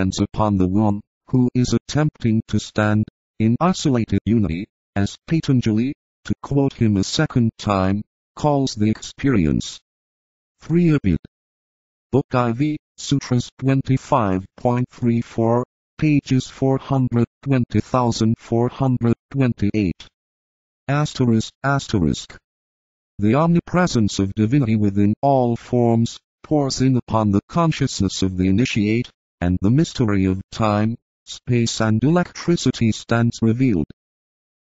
depends upon the one who is attempting to stand in isolated unity, as Patanjali, to quote him a second time, calls the experience. 3 Abid. Book IV, Sutras 25.34, pages 420,428. ****. The omnipresence of divinity within all forms pours in upon the consciousness of the initiate, and the mystery of time, space and electricity stands revealed.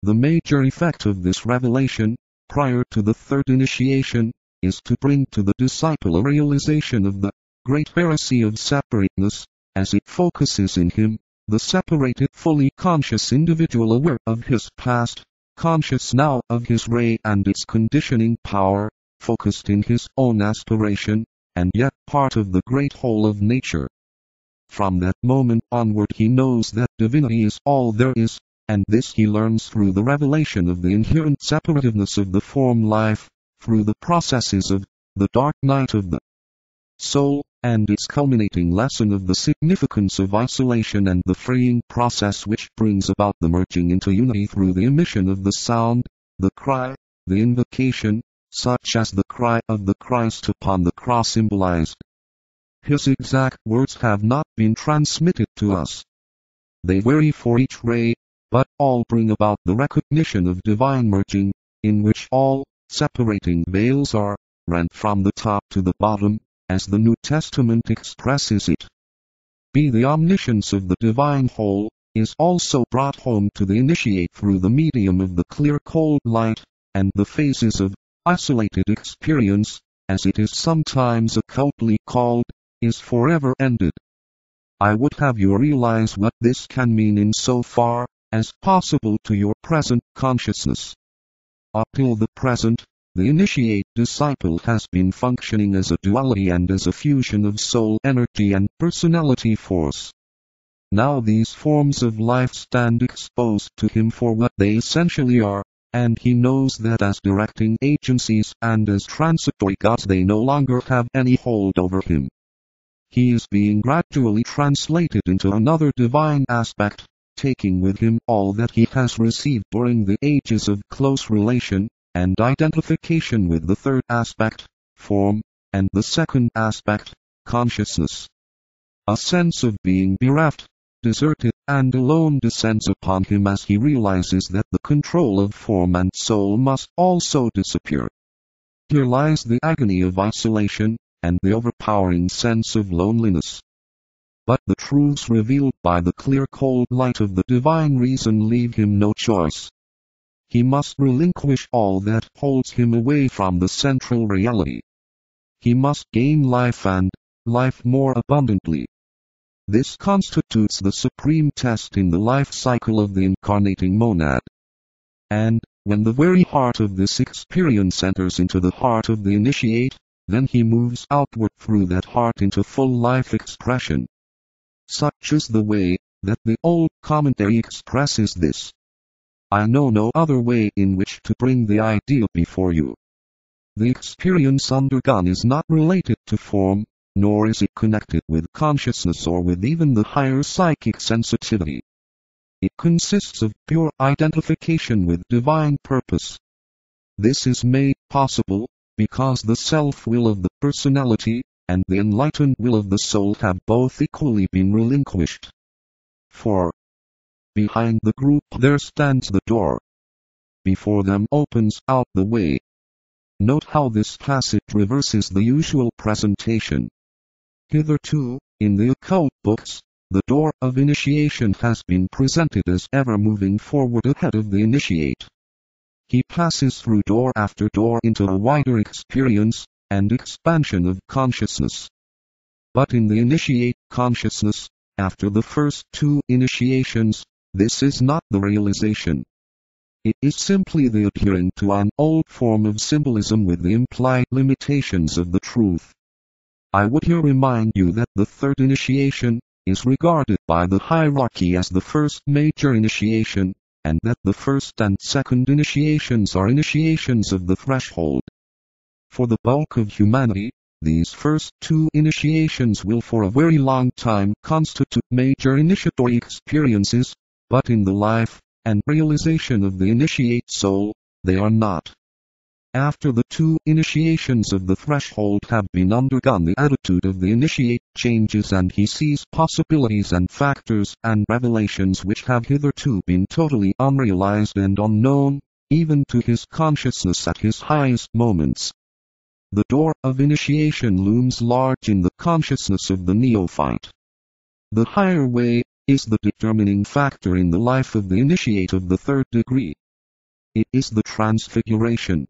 The major effect of this revelation, prior to the third initiation, is to bring to the disciple a realization of the great heresy of separateness, as it focuses in him, the separated fully conscious individual aware of his past, conscious now of his ray and its conditioning power, focused in his own aspiration, and yet part of the great whole of nature. From that moment onward he knows that divinity is all there is, and this he learns through the revelation of the inherent separativeness of the form life, through the processes of the dark night of the soul, and its culminating lesson of the significance of isolation and the freeing process which brings about the merging into unity through the emission of the sound, the cry, the invocation, such as the cry of the Christ upon the cross symbolized. His exact words have not been transmitted to us. They vary for each ray, but all bring about the recognition of divine merging, in which all separating veils are rent from the top to the bottom, as the New Testament expresses it. The omniscience of the divine whole is also brought home to the initiate through the medium of the clear cold light, and the phases of isolated experience, as it is sometimes occultly called, is forever ended. I would have you realize what this can mean in so far as possible to your present consciousness. Up till the present, the initiate disciple has been functioning as a duality and as a fusion of soul energy and personality force. Now these forms of life stand exposed to him for what they essentially are, and he knows that as directing agencies and as transitory gods they no longer have any hold over him. He is being gradually translated into another divine aspect, taking with him all that he has received during the ages of close relation and identification with the third aspect, form, and the second aspect, consciousness. A sense of being bereft, deserted, and alone descends upon him as he realizes that the control of form and soul must also disappear. Here lies the agony of isolation, and the overpowering sense of loneliness. But the truths revealed by the clear cold light of the divine reason leave him no choice. He must relinquish all that holds him away from the central reality. He must gain life and life more abundantly. This constitutes the supreme test in the life cycle of the incarnating monad. And, when the very heart of this experience enters into the heart of the initiate, then he moves outward through that heart into full life expression. Such is the way that the old commentary expresses this. I know no other way in which to bring the idea before you. The experience undergone is not related to form, nor is it connected with consciousness or with even the higher psychic sensitivity. It consists of pure identification with divine purpose. This is made possible because the self-will of the personality and the enlightened will of the soul have both equally been relinquished. For behind the group there stands the door. Before them opens out the way. Note how this passage reverses the usual presentation. Hitherto, in the occult books, the door of initiation has been presented as ever moving forward ahead of the initiate. He passes through door after door into a wider experience and expansion of consciousness. But in the initiate consciousness, after the first two initiations, this is not the realization. It is simply the adhering to an old form of symbolism with the implied limitations of the truth. I would here remind you that the third initiation is regarded by the hierarchy as the first major initiation, and that the first and second initiations are initiations of the threshold. For the bulk of humanity, These first two initiations will for a very long time constitute major initiatory experiences, but in the life and realization of the initiate soul, they are not. After the two initiations of the threshold have been undergone, the attitude of the initiate changes and he sees possibilities and factors and revelations which have hitherto been totally unrealized and unknown, even to his consciousness at his highest moments. The door of initiation looms large in the consciousness of the neophyte. The higher way is the determining factor in the life of the initiate of the third degree. It is the transfiguration.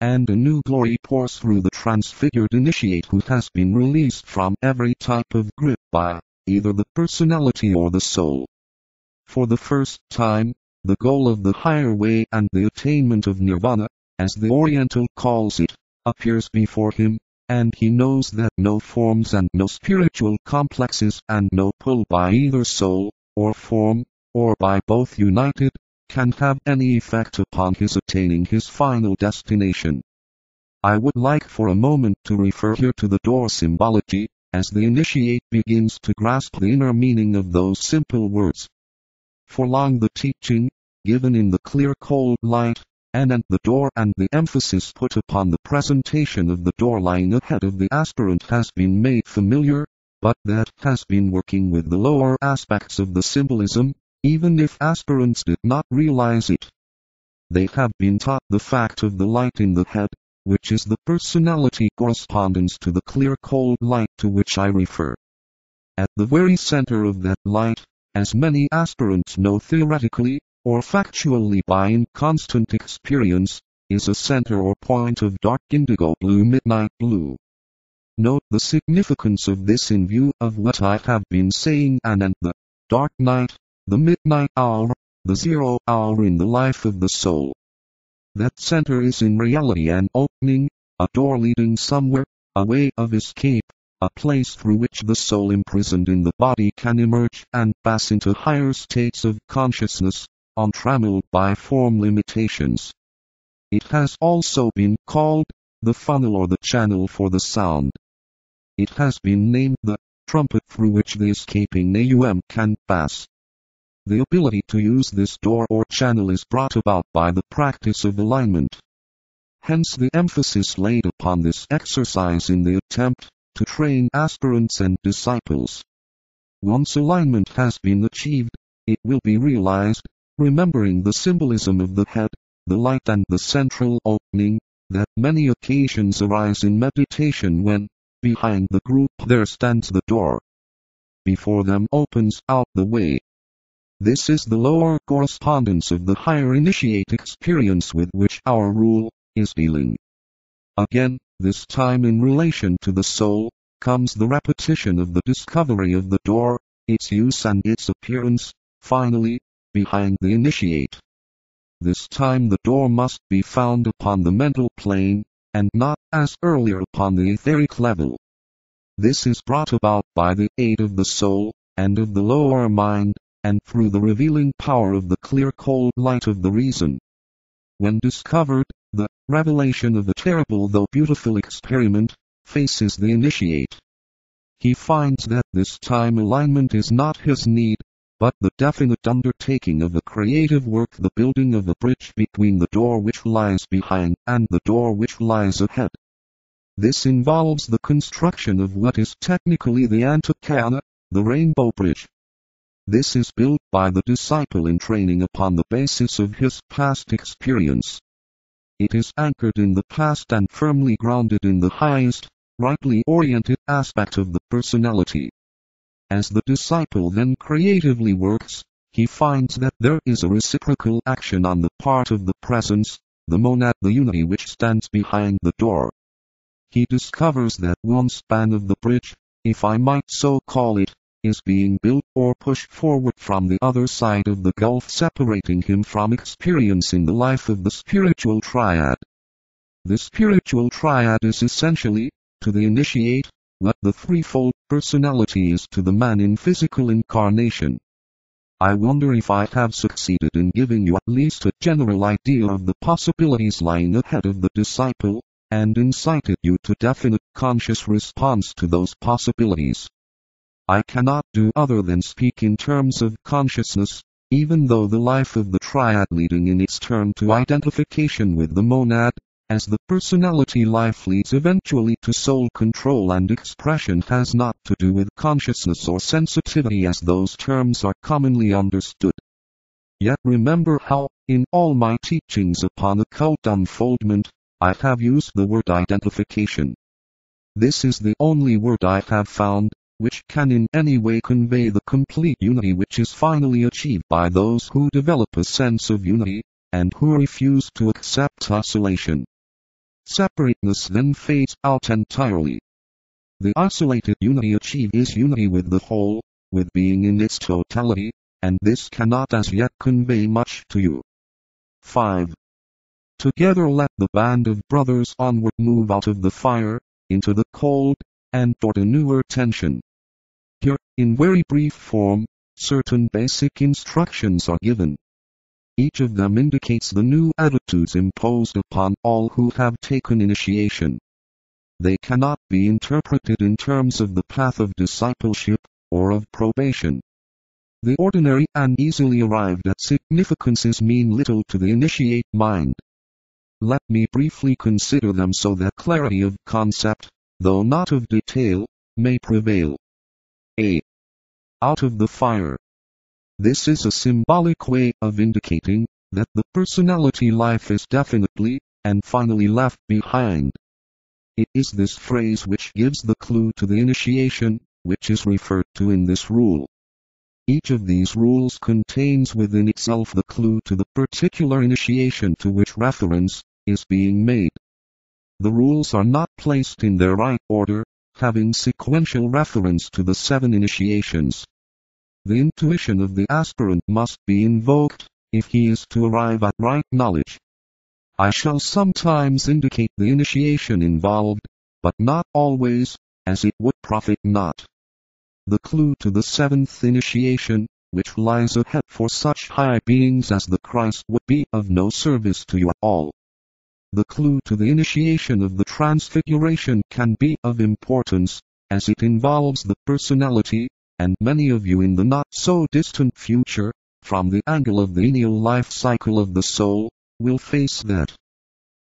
And a new glory pours through the transfigured initiate who has been released from every type of grip by either the personality or the soul. For the first time, the goal of the higher way and the attainment of nirvana, as the Oriental calls it, appears before him, and he knows that no forms and no spiritual complexes and no pull by either soul or form, or by both united, can have any effect upon his attaining his final destination. I would like for a moment to refer here to the door symbology, as the initiate begins to grasp the inner meaning of those simple words. For long the teaching, given in the clear cold light, and at the door and the emphasis put upon the presentation of the door lying ahead of the aspirant has been made familiar, but that has been working with the lower aspects of the symbolism, even if aspirants did not realize it. They have been taught the fact of the light in the head, which is the personality correspondence to the clear cold light to which I refer. At the very center of that light, as many aspirants know theoretically, or factually by inconstant experience, is a center or point of dark indigo blue midnight blue. Note the significance of this in view of what I have been saying and the dark night, the midnight hour, the 0 hour in the life of the soul. That center is in reality an opening, a door leading somewhere, a way of escape, a place through which the soul imprisoned in the body can emerge and pass into higher states of consciousness, untrammeled by form limitations. It has also been called the funnel or the channel for the sound. It has been named the trumpet through which the escaping Naum can pass. The ability to use this door or channel is brought about by the practice of alignment. Hence the emphasis laid upon this exercise in the attempt to train aspirants and disciples. Once alignment has been achieved, it will be realized, remembering the symbolism of the head, the light and the central opening, that many occasions arise in meditation when, behind the group there stands the door. Before them opens out the way. This is the lower correspondence of the higher initiate experience with which our rule is dealing. Again, this time in relation to the soul, comes the repetition of the discovery of the door, its use and its appearance, finally, behind the initiate. This time the door must be found upon the mental plane, and not, as earlier, upon the etheric level. This is brought about by the aid of the soul, and of the lower mind, and through the revealing power of the clear cold light of the reason. When discovered, the revelation of a terrible though beautiful experiment faces the initiate. He finds that this time alignment is not his need, but the definite undertaking of a creative work, the building of a bridge between the door which lies behind and the door which lies ahead. This involves the construction of what is technically the Antakana, the rainbow bridge. This is built by the disciple in training upon the basis of his past experience. It is anchored in the past and firmly grounded in the highest, rightly oriented aspect of the personality. As the disciple then creatively works, he finds that there is a reciprocal action on the part of the presence, the monad, the unity which stands behind the door. He discovers that one span of the bridge, if I might so call it, is being built or pushed forward from the other side of the gulf separating him from experience in the life of the spiritual triad. The spiritual triad is essentially, to the initiate, what the threefold personality is to the man in physical incarnation. I wonder if I have succeeded in giving you at least a general idea of the possibilities lying ahead of the disciple, and incited you to definite conscious response to those possibilities. I cannot do other than speak in terms of consciousness, even though the life of the triad leading in its turn to identification with the monad, as the personality life leads eventually to soul control and expression, has not to do with consciousness or sensitivity as those terms are commonly understood. Yet remember how, in all my teachings upon occult unfoldment, I have used the word identification. This is the only word I have found, which can in any way convey the complete unity which is finally achieved by those who develop a sense of unity, and who refuse to accept oscillation. Separateness then fades out entirely. The isolated unity achieved is unity with the whole, with being in its totality, and this cannot as yet convey much to you. 5. Together let the band of brothers onward move out of the fire, into the cold, and toward a newer tension. Here, in very brief form, certain basic instructions are given. Each of them indicates the new attitudes imposed upon all who have taken initiation. They cannot be interpreted in terms of the path of discipleship, or of probation. The ordinary and easily arrived at significances mean little to the initiate mind. Let me briefly consider them so that clarity of concept, though not of detail, may prevail. A. Out of the fire. This is a symbolic way of indicating that the personality life is definitely and finally left behind. It is this phrase which gives the clue to the initiation, which is referred to in this rule. Each of these rules contains within itself the clue to the particular initiation to which reference is being made. The rules are not placed in their right order, having sequential reference to the 7 initiations. The intuition of the aspirant must be invoked, if he is to arrive at right knowledge. I shall sometimes indicate the initiation involved, but not always, as it would profit not. The clue to the 7th initiation, which lies ahead for such high beings as the Christ, would be of no service to you at all. The clue to the initiation of the transfiguration can be of importance, as it involves the personality, and many of you in the not-so-distant future, from the angle of the lineal life cycle of the soul, will face that.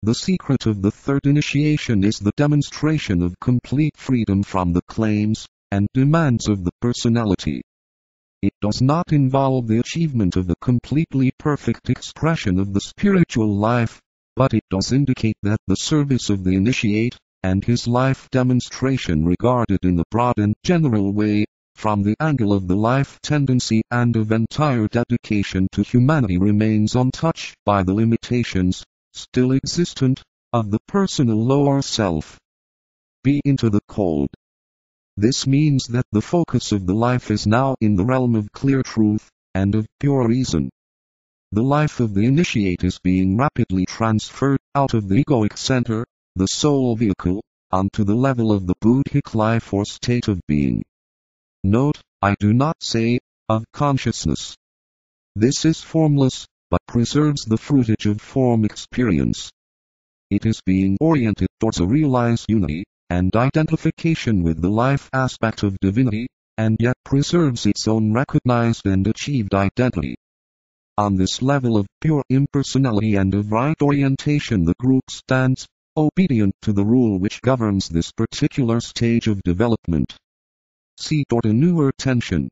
The secret of the 3rd initiation is the demonstration of complete freedom from the claims and demands of the personality. It does not involve the achievement of a completely perfect expression of the spiritual life, but it does indicate that the service of the initiate, and his life demonstration regarded in a broad and general way, from the angle of the life tendency and of entire dedication to humanity, remains untouched by the limitations, still existent, of the personal lower self. Be into the cold. This means that the focus of the life is now in the realm of clear truth, and of pure reason. The life of the initiate is being rapidly transferred out of the egoic center, the soul vehicle, onto the level of the Buddhic life or state of being. Note, I do not say, of consciousness. This is formless, but preserves the fruitage of form experience. It is being oriented towards a realized unity, and identification with the life aspect of divinity, and yet preserves its own recognized and achieved identity. On this level of pure impersonality and of right orientation, the group stands, obedient to the rule which governs this particular stage of development. See toward a newer tension.